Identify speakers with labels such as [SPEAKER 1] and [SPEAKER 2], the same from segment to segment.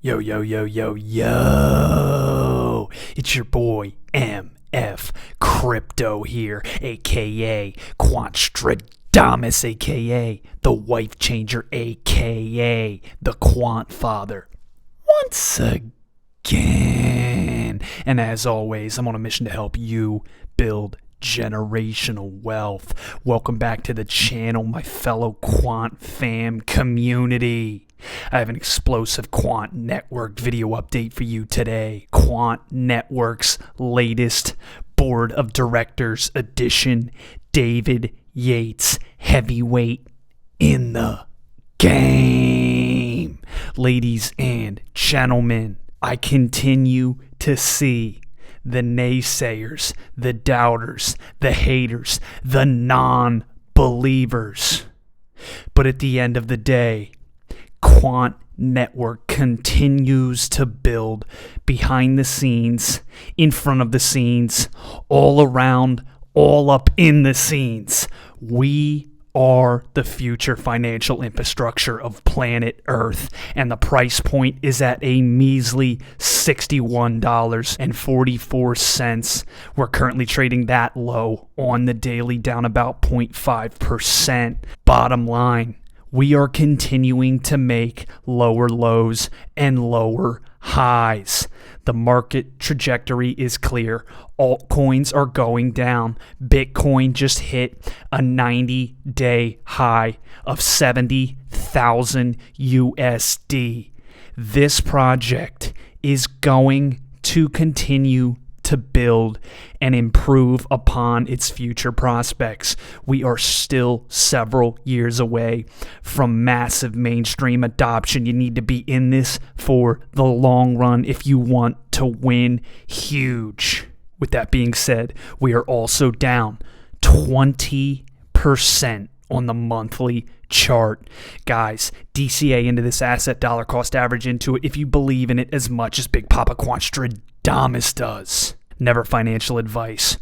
[SPEAKER 1] Yo, yo, yo, yo, yo. It's your boy MF Crypto here, aka Quant, aka the Wife Changer, aka the Quant Father. Once again. And as always, I'm on a mission to help you build generational wealth. Welcome back to the channel, my fellow Quant fam community. I have an explosive Quant Network video update for you today. Quant Network's latest Board of Directors edition. David Yates, heavyweight in the game. Ladies and gentlemen, I continue to see the naysayers, the doubters, the haters, the non-believers. But at the end of the day, Quant Network continues to build behind the scenes, in front of the scenes, all around, all up in the scenes. We are the future financial infrastructure of planet Earth, and the price point is at a measly $61.44. We're currently trading that low on the daily, down about 0.5%. Bottom line, we are continuing to make lower lows and lower highs. The market trajectory is clear. Altcoins are going down. Bitcoin just hit a 90-day high of 70,000 USD. This project is going to continue to build and improve upon its future prospects. We are still several years away from massive mainstream adoption. You need to be in this for the long run if you want to win huge. With that being said, we are also down 20% on the monthly chart. Guys, DCA into this asset, dollar cost average into it if you believe in it as much as Big Papa Quantstradamus does. Never financial advice.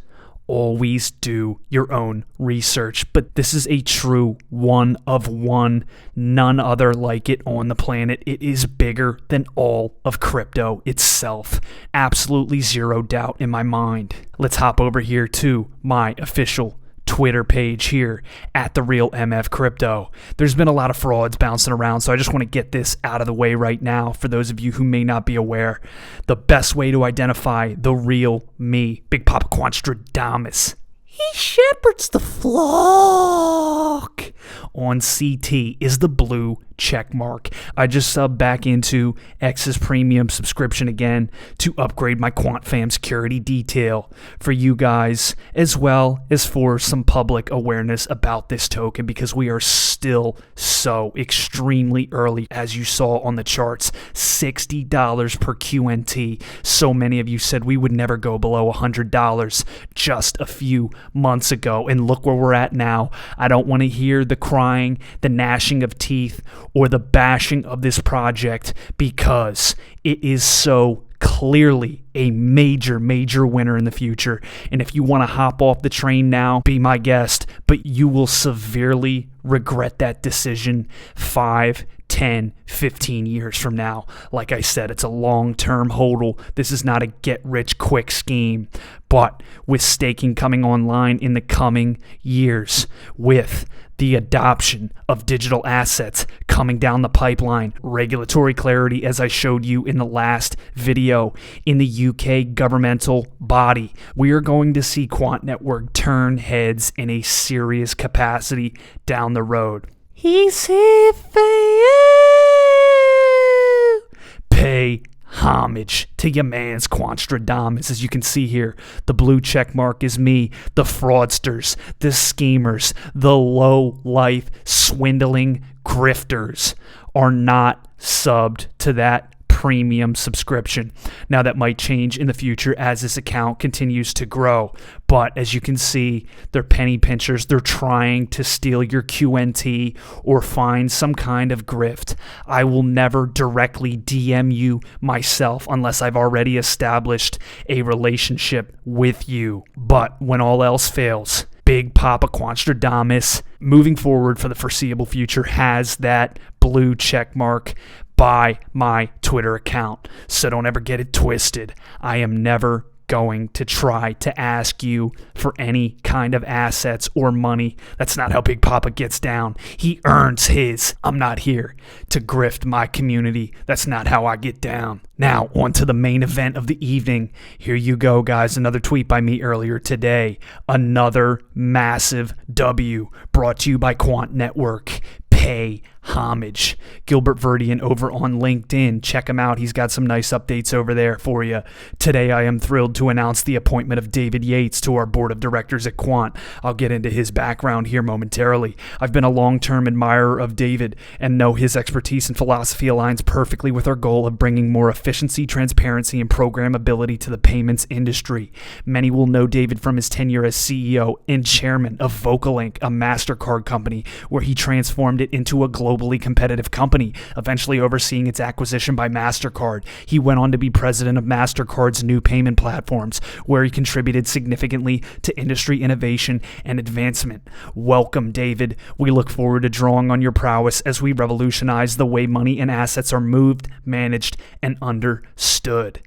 [SPEAKER 1] Always do your own research. But this is a true one of one, none other like it on the planet. It is bigger than all of crypto itself. Absolutely zero doubt in my mind. Let's hop over here to my official Twitter page here at The Real MF Crypto. There's been a lot of frauds bouncing around, so I just want to get this out of the way right now for those of you who may not be aware. The best way to identify the real me, Big Papa Quantstradamus, he shepherds the flock on CT, is the blue check mark. I just subbed back into X's premium subscription again to upgrade my Quant Fam security detail for you guys, as well as for some public awareness about this token, because we are still so extremely early. As you saw on the charts, $60 per QNT. So many of you said we would never go below $100 just a few months ago, and look where we're at now. I don't want to hear the crying, the gnashing of teeth, or the bashing of this project, because it is so clearly a major winner in the future. And if you want to hop off the train now, be my guest, but you will severely regret that decision 5, 10, 15 years from now. Like I said, it's a long-term hodl. This is not a get-rich-quick scheme. But with staking coming online in the coming years, with the adoption of digital assets coming down the pipeline, regulatory clarity, as I showed you in the last video, in the UK governmental body, we are going to see Quant Network turn heads in a serious capacity down the road. He's here for you. Pay homage to your man's Quantstradamus. As you can see here, the blue check mark is me. The fraudsters, the schemers, the low-life swindling grifters are not subbed to that premium subscription. Now that might change in the future as this account continues to grow, but as you can see, they're penny pinchers. They're trying to steal your QNT or find some kind of grift. I will never directly DM you myself unless I've already established a relationship with you. But when all else fails, Big Papa Quantstradamus, moving forward for the foreseeable future, has that blue check mark buy my Twitter account. So don't ever get it twisted. I am never going to try to ask you for any kind of assets or money. That's not how Big Papa gets down. He earns his. I'm not here to grift my community. That's not how I get down. Now, on to the main event of the evening. Here you go, guys. Another tweet by me earlier today. Another massive W brought to you by Quant Network. Pay homage. Gilbert Verdian over on LinkedIn. Check him out. He's got some nice updates over there for you. Today, I am thrilled to announce the appointment of David Yates to our board of directors at Quant. I'll get into his background here momentarily. I've been a long-term admirer of David and know his expertise and philosophy aligns perfectly with our goal of bringing more efficiency, transparency, and programmability to the payments industry. Many will know David from his tenure as CEO and chairman of Vocalink, a MasterCard company, where he transformed it into a globally competitive company, eventually overseeing its acquisition by MasterCard. He went on to be president of MasterCard's new payment platforms, where he contributed significantly to industry innovation and advancement. Welcome, David. We look forward to drawing on your prowess as we revolutionize the way money and assets are moved, managed, and understood.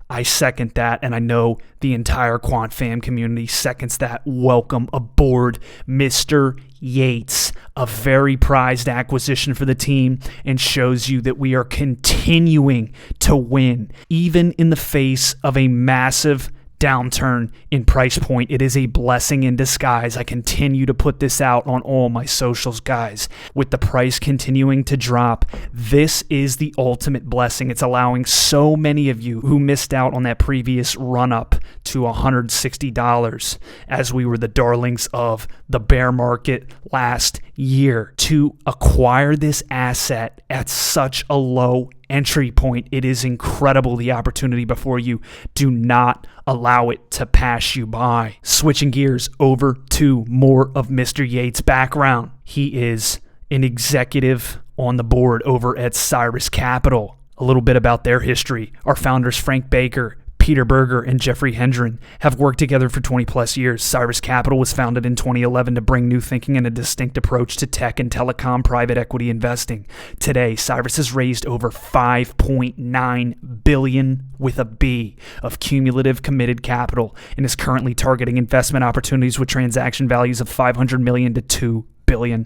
[SPEAKER 1] I second that, and I know the entire Quant fam community seconds that. Welcome aboard, Mr. Yates. A very prized acquisition for the team and shows you that we are continuing to win, even in the face of a massive downturn in price point. It is a blessing in disguise. I continue to put this out on all my socials, guys. With the price continuing to drop, this is the ultimate blessing. It's allowing so many of you who missed out on that previous run up to $160 as we were the darlings of the bear market last year to acquire this asset at such a low entry point. It is incredible, the opportunity before you. Do not allow it to pass you by. Switching gears over to more of Mr. Yates' background. He is an executive on the board over at Siris Capital. A little bit about their history. Our founders, Frank Baker, Peter Berger, and Jeffrey Hendren, have worked together for 20 plus years. Siris Capital was founded in 2011 to bring new thinking and a distinct approach to tech and telecom private equity investing. Today, Siris has raised over $5.9 billion with a B of cumulative committed capital and is currently targeting investment opportunities with transaction values of $500 million to $2 billion.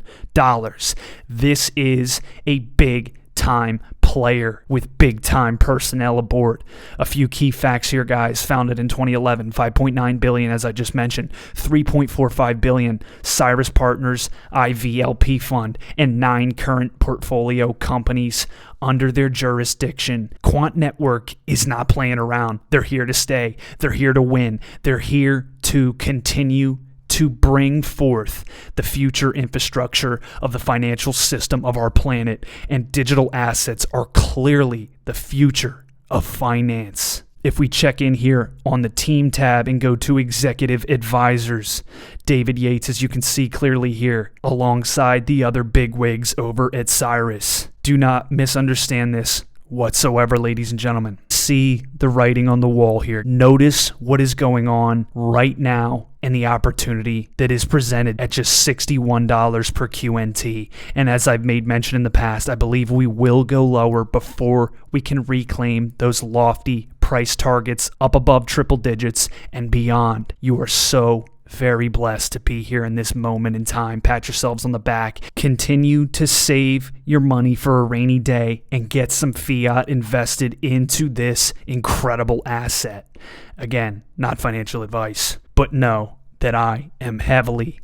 [SPEAKER 1] This is a big time player with big time personnel aboard. A few key facts here, guys. Founded in 2011, $5.9 billion, as I just mentioned, $3.45 billion Siris Partners IVLP fund, and 9 current portfolio companies under their jurisdiction. Quant Network is not playing around. They're here to stay. They're here to win. They're here to continue to bring forth the future infrastructure of the financial system of our planet, and digital assets are clearly the future of finance. If we check in here on the team tab and go to executive advisors, David Yates, as you can see clearly here, alongside the other bigwigs over at Siris. Do not misunderstand this whatsoever, ladies and gentlemen. See the writing on the wall here. Notice what is going on right now and the opportunity that is presented at just $61 per QNT. And as I've made mention in the past, I believe we will go lower before we can reclaim those lofty price targets up above triple digits and beyond. You are so very blessed to be here in this moment in time. Pat yourselves on the back. Continue to save your money for a rainy day and get some fiat invested into this incredible asset. Again, not financial advice, but know that I am heavily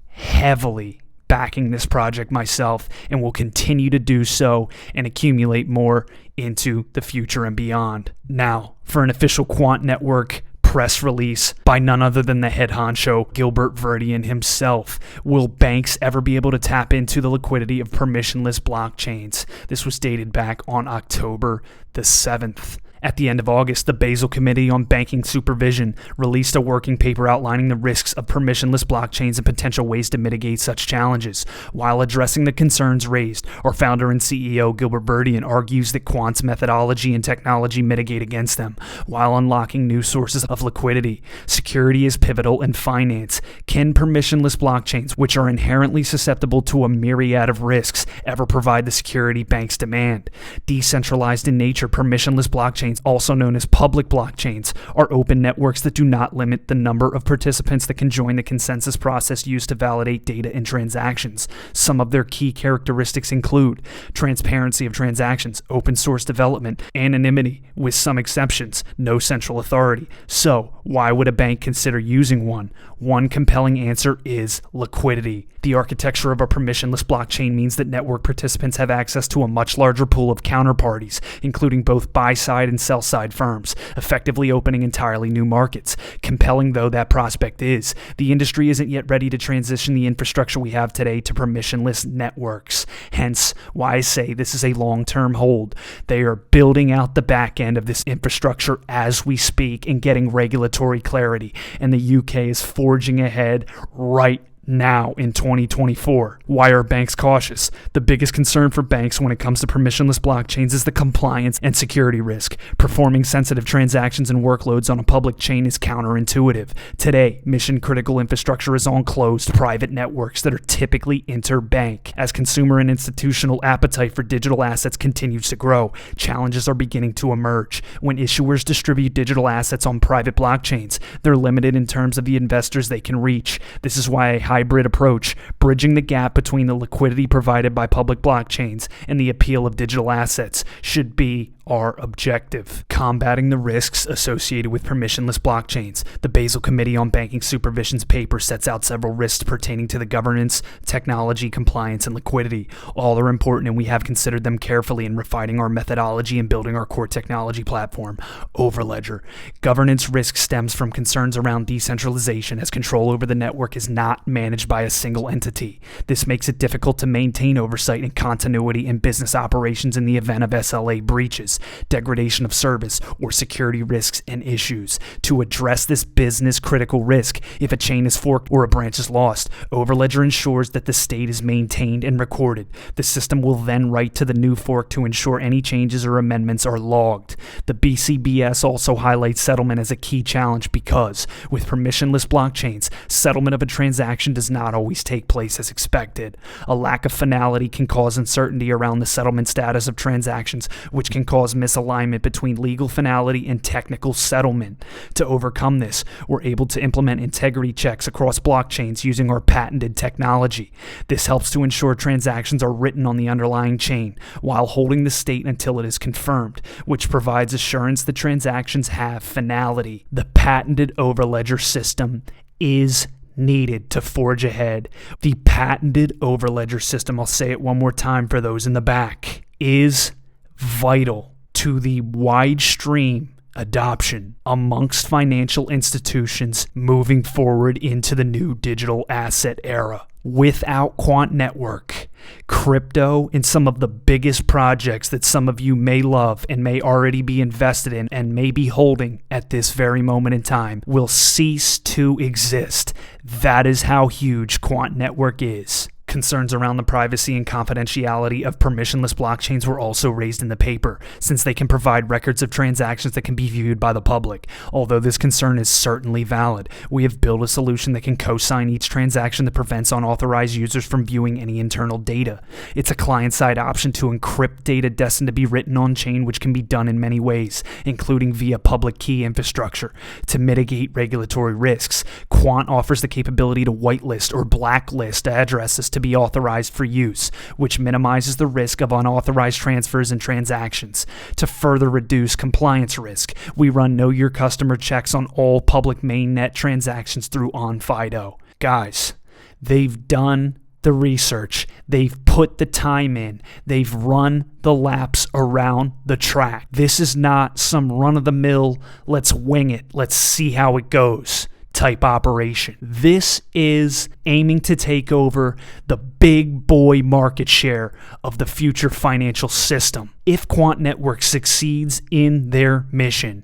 [SPEAKER 1] backing this project myself and will continue to do so and accumulate more into the future and beyond. Now, for an official Quant Network press release by none other than the head honcho, Gilbert Verdian himself. Will banks ever be able to tap into the liquidity of permissionless blockchains? This was dated back on October the 7th. At the end of August, the Basel Committee on Banking Supervision released a working paper outlining the risks of permissionless blockchains and potential ways to mitigate such challenges. While addressing the concerns raised, our founder and CEO, Gilbert Verdian, argues that Quant's methodology and technology mitigate against them, while unlocking new sources of liquidity. Security is pivotal in finance. Can permissionless blockchains, which are inherently susceptible to a myriad of risks, ever provide the security banks demand? Decentralized in nature, permissionless blockchains, also known as public blockchains, are open networks that do not limit the number of participants that can join the consensus process used to validate data and transactions. Some of their key characteristics include transparency of transactions, open source development, anonymity, with some exceptions, no central authority. So, why would a bank consider using one? One compelling answer is liquidity. The architecture of a permissionless blockchain means that network participants have access to a much larger pool of counterparties, including both buy-side and sell-side firms, effectively opening entirely new markets. Compelling though that prospect is, the industry isn't yet ready to transition the infrastructure we have today to permissionless networks. Hence, why I say this is a long-term hold. They are building out the back end of this infrastructure as we speak and getting regulatory clarity, and the UK is forging ahead right now in 2024. Why are banks cautious? The biggest concern for banks when it comes to permissionless blockchains is the compliance and security risk. Performing sensitive transactions and workloads on a public chain is counterintuitive. Today, mission-critical infrastructure is on closed private networks that are typically interbank. As consumer and institutional appetite for digital assets continues to grow, challenges are beginning to emerge. When issuers distribute digital assets on private blockchains, they're limited in terms of the investors they can reach. This is why a hybrid approach, bridging the gap between the liquidity provided by public blockchains and the appeal of digital assets, should be our objective. Combating the risks associated with permissionless blockchains. The Basel Committee on Banking Supervision's paper sets out several risks pertaining to the governance, technology, compliance, and liquidity. All are important, and we have considered them carefully in refining our methodology and building our core technology platform, Overledger. Governance risk stems from concerns around decentralization, as control over the network is not managed by a single entity. This makes it difficult to maintain oversight and continuity in business operations in the event of SLA breaches, degradation of service, or security risks and issues. To address this business-critical risk, if a chain is forked or a branch is lost, Overledger ensures that the state is maintained and recorded. The system will then write to the new fork to ensure any changes or amendments are logged. The BCBS also highlights settlement as a key challenge because, with permissionless blockchains, settlement of a transaction does not always take place as expected. A lack of finality can cause uncertainty around the settlement status of transactions, which can cause misalignment between legal finality and technical settlement. To overcome this, we're able to implement integrity checks across blockchains using our patented technology. This helps to ensure transactions are written on the underlying chain while holding the state until it is confirmed, which provides assurance that transactions have finality. The patented Overledger system is needed to forge ahead. The patented Overledger system, I'll say it one more time for those in the back, is vital to the wide stream adoption amongst financial institutions moving forward into the new digital asset era. Without Quant Network, crypto and some of the biggest projects that some of you may love and may already be invested in and may be holding at this very moment in time will cease to exist. That is how huge Quant Network is. Concerns around the privacy and confidentiality of permissionless blockchains were also raised in the paper, since they can provide records of transactions that can be viewed by the public. Although this concern is certainly valid, we have built a solution that can co-sign each transaction that prevents unauthorized users from viewing any internal data. It's a client-side option to encrypt data destined to be written on-chain, which can be done in many ways, including via public key infrastructure. To mitigate regulatory risks, Quant offers the capability to whitelist or blacklist addresses to be authorized for use, which minimizes the risk of unauthorized transfers and transactions. To further reduce compliance risk, we run Know Your Customer checks on all public mainnet transactions through OnFido. Guys, they've done the research, they've put the time in, they've run the laps around the track. This is not some run-of-the-mill, let's wing it, let's see how it goes type operation. This is aiming to take over the big boy market share of the future financial system. If Quant Network succeeds in their mission,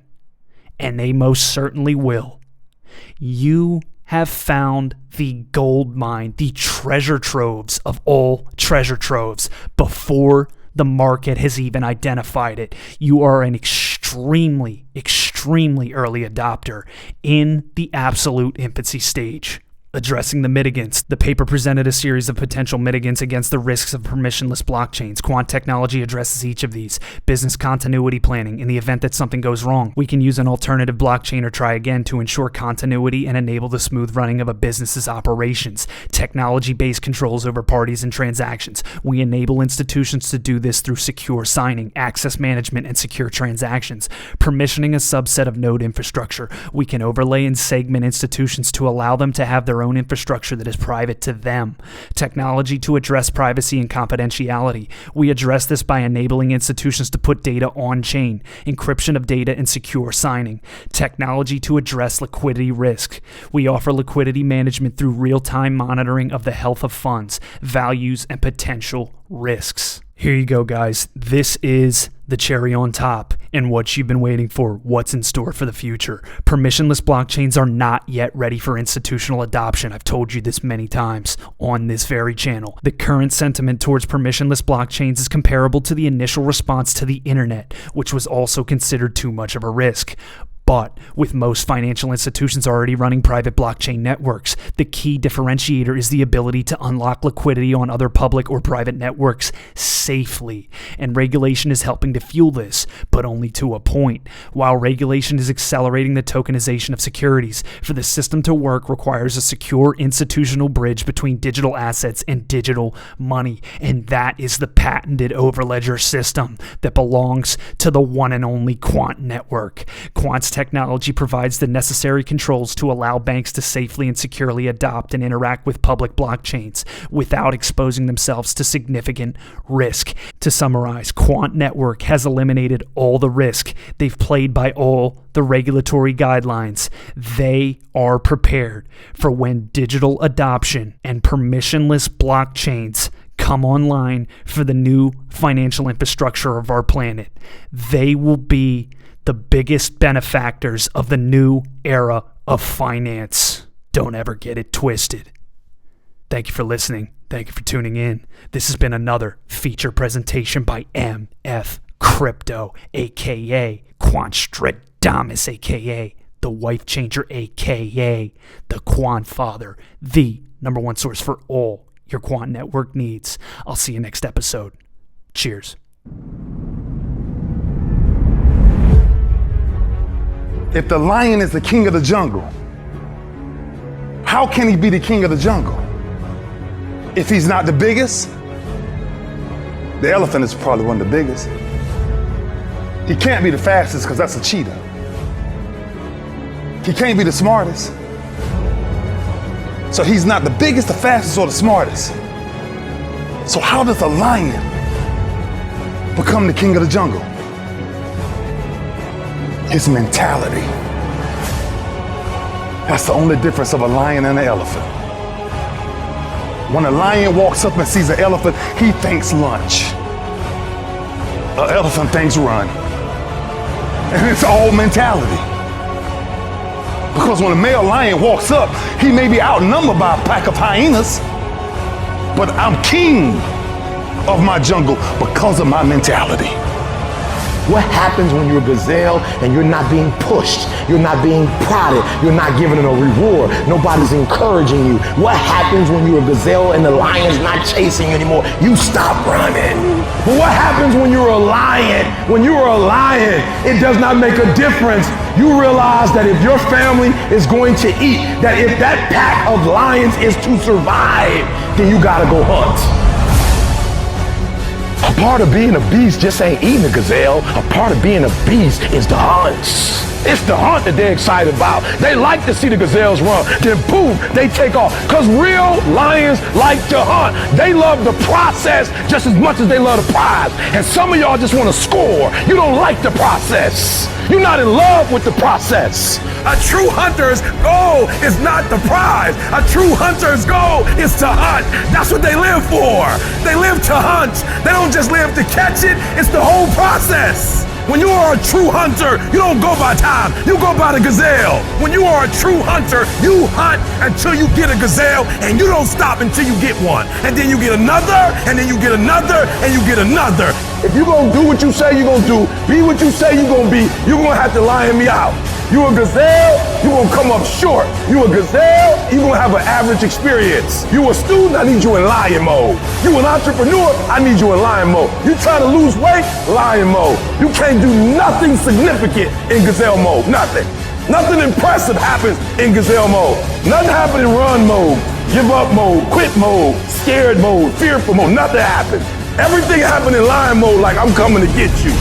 [SPEAKER 1] and they most certainly will, you have found the gold mine, the treasure troves of all treasure troves before the market has even identified it. You are an extremely extremely early adopter in the absolute infancy stage. Addressing the mitigants. The paper presented a series of potential mitigants against the risks of permissionless blockchains. Quant technology addresses each of these. Business continuity planning. In the event that something goes wrong, we can use an alternative blockchain or try again to ensure continuity and enable the smooth running of a business's operations. Technology-based controls over parties and transactions. We enable institutions to do this through secure signing, access management, and secure transactions. Permissioning a subset of node infrastructure. We can overlay and segment institutions to allow them to have their own infrastructure that is private to them. Technology to address privacy and confidentiality. We address this by enabling institutions to put data on-chain, encryption of data, and secure signing. Technology to address liquidity risk. We offer liquidity management through real-time monitoring of the health of funds, values, and potential risks. Here you go, guys. This is the cherry on top and what you've been waiting for, what's in store for the future. Permissionless blockchains are not yet ready for institutional adoption. I've told you this many times on this very channel. The current sentiment towards permissionless blockchains is comparable to the initial response to the internet, which was also considered too much of a risk. But with most financial institutions already running private blockchain networks, the key differentiator is the ability to unlock liquidity on other public or private networks safely. And regulation is helping to fuel this, but only to a point. While regulation is accelerating the tokenization of securities, for the system to work requires a secure institutional bridge between digital assets and digital money. And that is the patented Overledger system that belongs to the one and only Quant network. Quant's technology provides the necessary controls to allow banks to safely and securely adopt and interact with public blockchains without exposing themselves to significant risk. To summarize, Quant Network has eliminated all the risk. They've played by all the regulatory guidelines. They are prepared for when digital adoption and permissionless blockchains come online for the new financial infrastructure of our planet. They will be the biggest benefactors of the new era of finance. Don't ever get it twisted. Thank you for listening. Thank you for tuning in. This has been another feature presentation by MF Crypto, aka Quantstradamus, aka the Wife Changer, aka the Quant Father, the #1 source for all your Quant network needs. I'll see you next episode. Cheers.
[SPEAKER 2] If the lion is the king of the jungle, how can he be the king of the jungle? If he's not the biggest, the elephant is probably one of the biggest. He can't be the fastest because that's a cheetah. He can't be the smartest. So he's not the biggest, the fastest, or the smartest. So how does a lion become the king of the jungle? His mentality. That's the only difference of a lion and an elephant. When a lion walks up and sees an elephant, he thinks lunch. An elephant thinks run. And it's all mentality. Because when a male lion walks up, he may be outnumbered by a pack of hyenas, but I'm king of my jungle because of my mentality.
[SPEAKER 3] What happens when you're a gazelle and you're not being pushed, you're not being prodded, you're not given a reward, nobody's encouraging you? What happens when you're a gazelle and the lion's not chasing you anymore? You stop running. But what happens when you're a lion? When you're a lion, it does not make a difference. You realize that if your family is going to eat, that if that pack of lions is to survive, then you gotta go hunt. A part of being a beast just ain't eating a gazelle. A part of being a beast is the hunts. It's the hunt that they're excited about. They like to see the gazelles run. Then boom, they take off. Because real lions like to hunt. They love the process just as much as they love the prize. And some of y'all just want to score. You don't like the process. You're not in love with the process.
[SPEAKER 4] A true hunter's goal is not the prize. A true hunter's goal is to hunt. That's what they live for. They live to hunt. They don't just live to catch it. It's the whole process. When you are a true hunter, you don't go by time, you go by the gazelle. When you are a true hunter, you hunt until you get a gazelle, and you don't stop until you get one. And then you get another, and then you get another, and you get another.
[SPEAKER 3] If you're gonna do what you say you're gonna do, be what you say you're gonna be, you're gonna have to lion me out. You a gazelle, you're gonna come up short. You a gazelle, you're gonna have an average experience. You a student, I need you in lion mode. You an entrepreneur, I need you in lion mode. You trying to lose weight, lion mode. You can't do nothing significant in gazelle mode, nothing. Nothing impressive happens in gazelle mode. Nothing happens in run mode, give up mode, quit mode, scared mode, fearful mode, nothing happens. Everything happens in lion mode like I'm coming to get you.